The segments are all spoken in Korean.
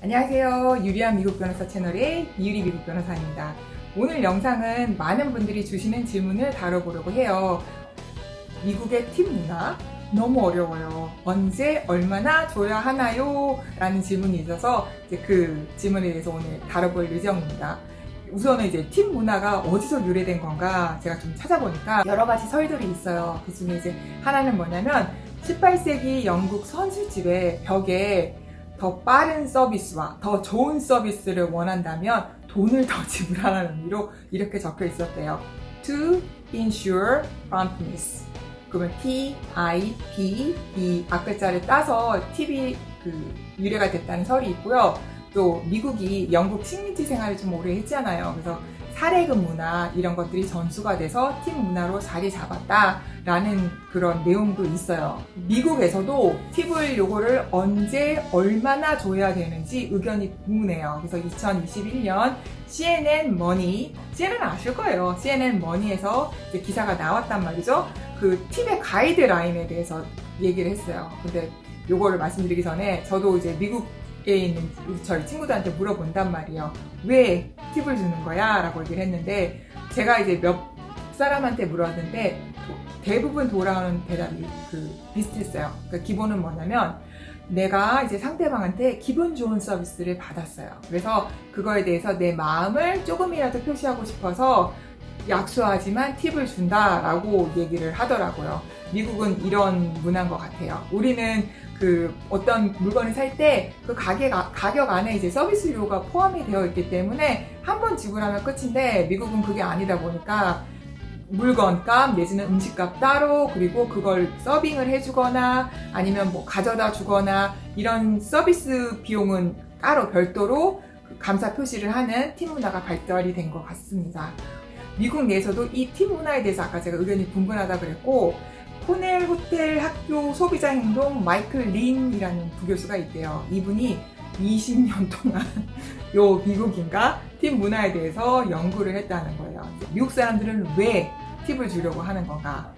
안녕하세요. 유리한 미국 변호사 채널의 이유리 미국 변호사입니다. 오늘 영상은 많은 분들이 주시는 질문을 다뤄보려고 해요. 미국의 팁 문화 너무 어려워요. 언제 얼마나 줘야 하나요? 라는 질문이 있어서 이제 그 질문에 대해서 오늘 다뤄볼 예정입니다. 우선은 이제 팁 문화가 어디서 유래된 건가 제가 좀 찾아보니까 여러 가지 설들이 있어요. 그 중에 이제 하나는 뭐냐면 18세기 영국 선술집의 벽에 더 빠른 서비스와 더 좋은 서비스를 원한다면 돈을 더 지불하라는 의미로 이렇게 적혀 있었대요. To ensure promptness. 그러면 T-I-P 이 앞글자를 따서 팁이 유래가 됐다는 설이 있고요. 또 미국이 영국 식민지 생활을 좀 오래 했잖아요. 그래서 사례근무나 이런 것들이 전수가 돼서 팁 문화로 자리 잡았다라는 그런 내용도 있어요. 미국에서도 팁을 요거를 언제 얼마나 줘야 되는지 의견이 분분해요. 그래서 2021년 CNN 아실 거예요. CNN 머니에서 이제 기사가 나왔단 말이죠. 그 팁의 가이드라인에 대해서 얘기를 했어요. 근데 요거를 말씀드리기 전에 저도 이제 미국에 있는 저희 친구들한테 물어본단 말이에요. 왜 팁을 주는 거야? 라고 얘기를 했는데 제가 이제 몇 사람한테 물었는데 대부분 돌아오는 대답이 비슷했어요. 그러니까 기본은 뭐냐면 내가 이제 상대방한테 기분 좋은 서비스를 받았어요. 그래서 그거에 대해서 내 마음을 조금이라도 표시하고 싶어서 약소하지만 팁을 준다라고 얘기를 하더라고요. 미국은 이런 문화인 것 같아요. 우리는 어떤 물건을 살 때 그 가격 안에 이제 서비스료가 포함이 되어 있기 때문에 한 번 지불하면 끝인데 미국은 그게 아니다 보니까 물건값 내지는 음식값 따로 그리고 그걸 서빙을 해주거나 아니면 뭐 가져다 주거나 이런 서비스 비용은 따로 별도로 감사 표시를 하는 팁 문화가 발달이 된 것 같습니다. 미국 내에서도 이 팁 문화에 대해서 아까 제가 의견이 분분하다 그랬고 코넬 호텔 학교 소비자 행동 마이클 린이라는 부교수가 있대요. 이분이 20년 동안 요 미국인가 팁 문화에 대해서 연구를 했다는 거예요. 미국 사람들은 왜 팁을 주려고 하는 건가?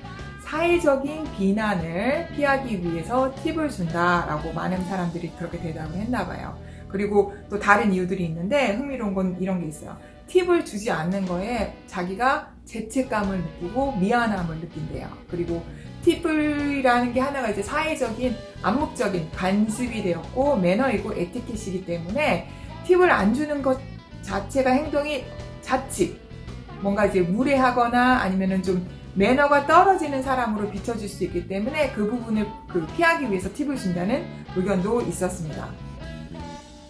사회적인 비난을 피하기 위해서 팁을 준다라고 많은 사람들이 그렇게 대답을 했나 봐요. 그리고 또 다른 이유들이 있는데 흥미로운 건 이런 게 있어요. 팁을 주지 않는 거에 자기가 죄책감을 느끼고 미안함을 느낀대요. 그리고 팁이라는 게 하나가 이제 사회적인 암묵적인 관습이 되었고 매너이고 에티켓이기 때문에 팁을 안 주는 것 자체가 행동이 자칫 뭔가 이제 무례하거나 아니면은 좀 매너가 떨어지는 사람으로 비춰질 수 있기 때문에 그 부분을 피하기 위해서 팁을 준다는 의견도 있었습니다.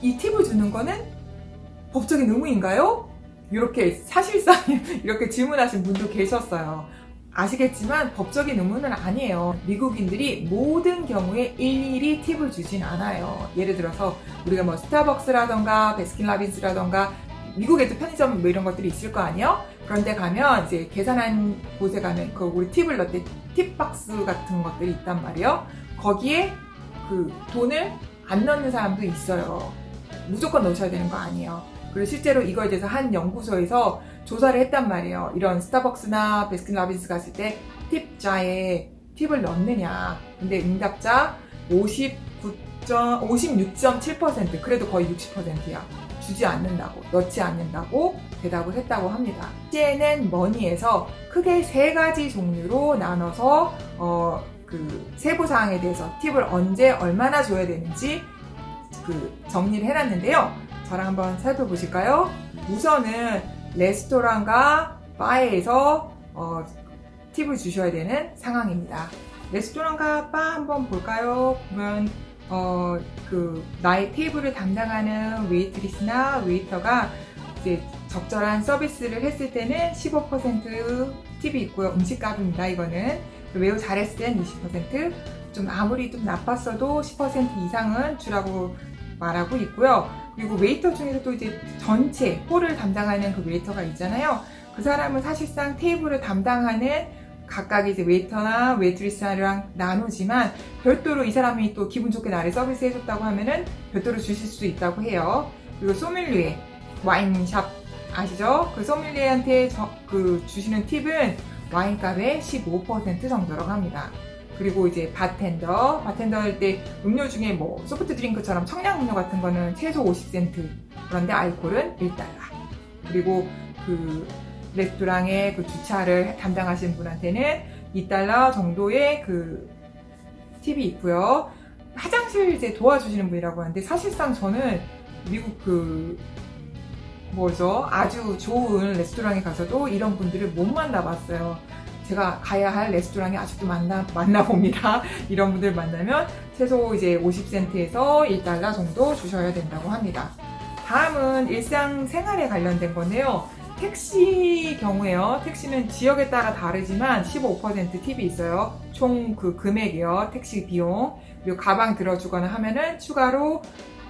이 팁을 주는 거는 법적인 의무인가요? 이렇게 사실상 이렇게 질문하신 분도 계셨어요. 아시겠지만 법적인 의무는 아니에요. 미국인들이 모든 경우에 일일이 팁을 주진 않아요. 예를 들어서 우리가 뭐 스타벅스라던가 베스킨라빈스라던가 미국에도 편의점 뭐 이런 것들이 있을 거 아니에요? 그런데 가면 이제 계산한 곳에 가면 우리 팁을 넣을 때 팁박스 같은 것들이 있단 말이에요. 거기에 돈을 안 넣는 사람도 있어요. 무조건 넣으셔야 되는 거 아니에요. 그리고 실제로 이거에 대해서 한 연구소에서 조사를 했단 말이에요. 이런 스타벅스나 베스킨라빈스 갔을 때 팁자에 팁을 넣느냐. 근데 응답자 56.7% 그래도 거의 60%야. 주지 않는다고, 넣지 않는다고 대답을 했다고 합니다. CNN 머니에서 크게 3가지 종류로 나눠서 세부사항에 대해서 팁을 언제 얼마나 줘야 되는지 정리를 해놨는데요. 저랑 한번 살펴보실까요? 우선은 레스토랑과 바에서 팁을 주셔야 되는 상황입니다. 레스토랑과 바 한번 볼까요? 보면 나의 테이블을 담당하는 웨이트리스나 웨이터가 이제 적절한 서비스를 했을 때는 15% 팁이 있고요. 음식값입니다. 이거는 매우 잘했을 땐 20%, 좀 아무리 좀 나빴어도 10% 이상은 주라고 말하고 있고요. 그리고 웨이터 중에서도 이제 전체 홀을 담당하는 그 웨이터가 있잖아요. 그 사람은 사실상 테이블을 담당하는 각각 이제 웨이터나 웨이트리스랑 나누지만 별도로 이 사람이 또 기분 좋게 나를 서비스 해줬다고 하면은 별도로 주실 수 있다고 해요. 그리고 소믈리에 와인샵 아시죠? 그 소믈리에한테 주시는 팁은 와인값의 15% 정도라고 합니다. 그리고 이제 바텐더 할 때 음료 중에 뭐 소프트 드링크처럼 청량음료 같은 거는 최소 50센트. 그런데 알코올은 1달러. 그리고 그 레스토랑의 그 주차를 담당하시는 분한테는 2달러 정도의 그 팁이 있고요. 화장실 이제 도와주시는 분이라고 하는데 사실상 저는 미국 아주 좋은 레스토랑에 가서도 이런 분들을 못 만나봤어요. 제가 가야 할 레스토랑에 아직도 만나봅니다. 이런 분들 만나면 최소 이제 50센트에서 1달러 정도 주셔야 된다고 합니다. 다음은 일상생활에 관련된 건데요. 택시 경우에요. 택시는 지역에 따라 다르지만 15% 팁이 있어요. 총 그 금액이요. 택시 비용. 그리고 가방 들어주거나 하면은 추가로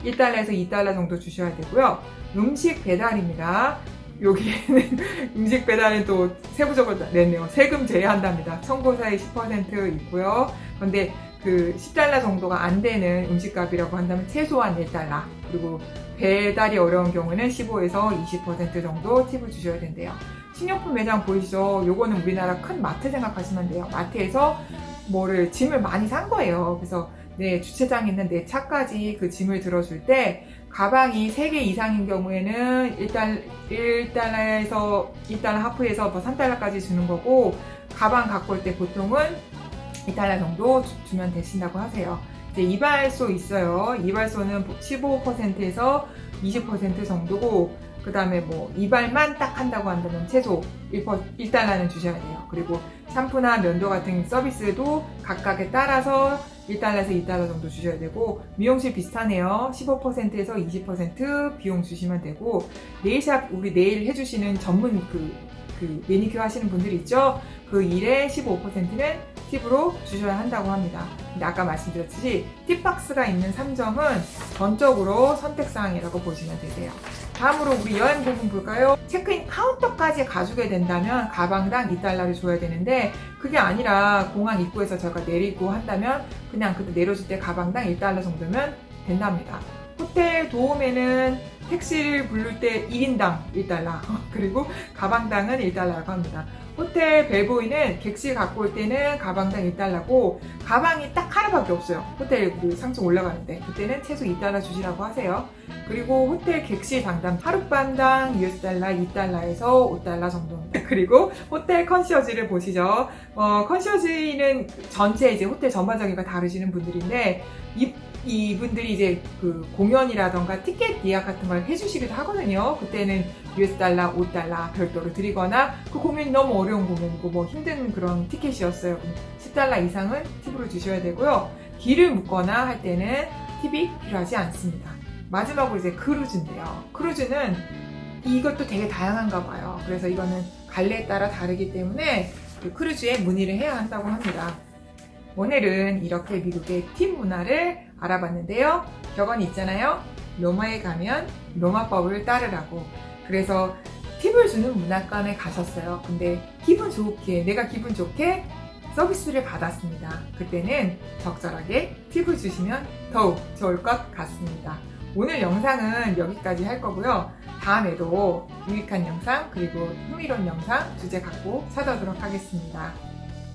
1달러에서 2달러 정도 주셔야 되고요. 음식 배달입니다. 여기에는 음식 배달은 또 세부적으로 냈네요. 세금 제외한답니다. 청구세의 10% 있고요. 그런데 그 10달러 정도가 안 되는 음식값이라고 한다면 최소한 1달러. 그리고 배달이 어려운 경우는 15에서 20% 정도 팁을 주셔야 된대요. 식료품 매장 보이시죠? 요거는 우리나라 큰 마트 생각하시면 돼요. 마트에서 짐을 많이 산 거예요. 그래서 내 주차장에 있는 내 차까지 그 짐을 들어줄 때 가방이 3개 이상인 경우에는 1달러에서 2달러 하프에서 3달러까지 주는 거고, 가방 갖고 올 때 보통은 2달러 정도 주면 되신다고 하세요. 이제 이발소 있어요. 이발소는 15%에서 20% 정도고, 그 다음에 이발만 딱 한다고 한다면 최소 1달러는 주셔야 돼요. 그리고 샴푸나 면도 같은 서비스도 각각에 따라서 1달러에서 2달러 정도 주셔야 되고, 미용실 비슷하네요. 15%에서 20% 비용 주시면 되고, 네일샵 우리 네일 해주시는 전문 매니큐어 하시는 분들 있죠? 그 일의 15%는 팁으로 주셔야 한다고 합니다. 근데 아까 말씀드렸듯이 팁박스가 있는 3점은 전적으로 선택사항이라고 보시면 되세요. 다음으로 우리 여행 부분 볼까요? 체크인 카운터까지 가주게 된다면 가방당 2달러를 줘야 되는데, 그게 아니라 공항 입구에서 저희가 내리고 한다면 그냥 그때 내려줄 때 가방당 1달러 정도면 된답니다. 호텔 도움에는 택시를 부를 때 1인당 1달러 그리고 가방당은 1달러라고 합니다. 호텔 벨보이는 객실 갖고 올 때는 가방당 1달러고, 가방이 딱 하나밖에 없어요. 호텔 상층 올라가는데 그때는 최소 2달러 주시라고 하세요. 그리고 호텔 객실 상담 하룻밤당 $2달러, 2달러에서 5달러 정도입니다. 그리고 호텔 컨시어지를 보시죠. 컨시어지는 전체 이제 호텔 전반적인 거 다루시는 분들인데, 이분들이 이제 그 공연이라던가 티켓 예약 같은 걸 해주시기도 하거든요. 그때는 $5, 5달러 별도로 드리거나, 그 공연이 너무 어려운 공연이고 힘든 그런 티켓이었어요. 그럼 10달러 이상은 팁으로 주셔야 되고요. 길을 묻거나 할 때는 팁이 필요하지 않습니다. 마지막으로 이제 크루즈인데요. 크루즈는 이것도 되게 다양한가 봐요. 그래서 이거는 갈래에 따라 다르기 때문에 그 크루즈에 문의를 해야 한다고 합니다. 오늘은 이렇게 미국의 팁 문화를 알아봤는데요. 격언이 있잖아요. 로마에 가면 로마법을 따르라고. 그래서 팁을 주는 문화관에 가셨어요. 근데 내가 기분 좋게 서비스를 받았습니다. 그때는 적절하게 팁을 주시면 더욱 좋을 것 같습니다. 오늘 영상은 여기까지 할 거고요. 다음에도 유익한 영상 그리고 흥미로운 영상 주제 갖고 찾아오도록 하겠습니다.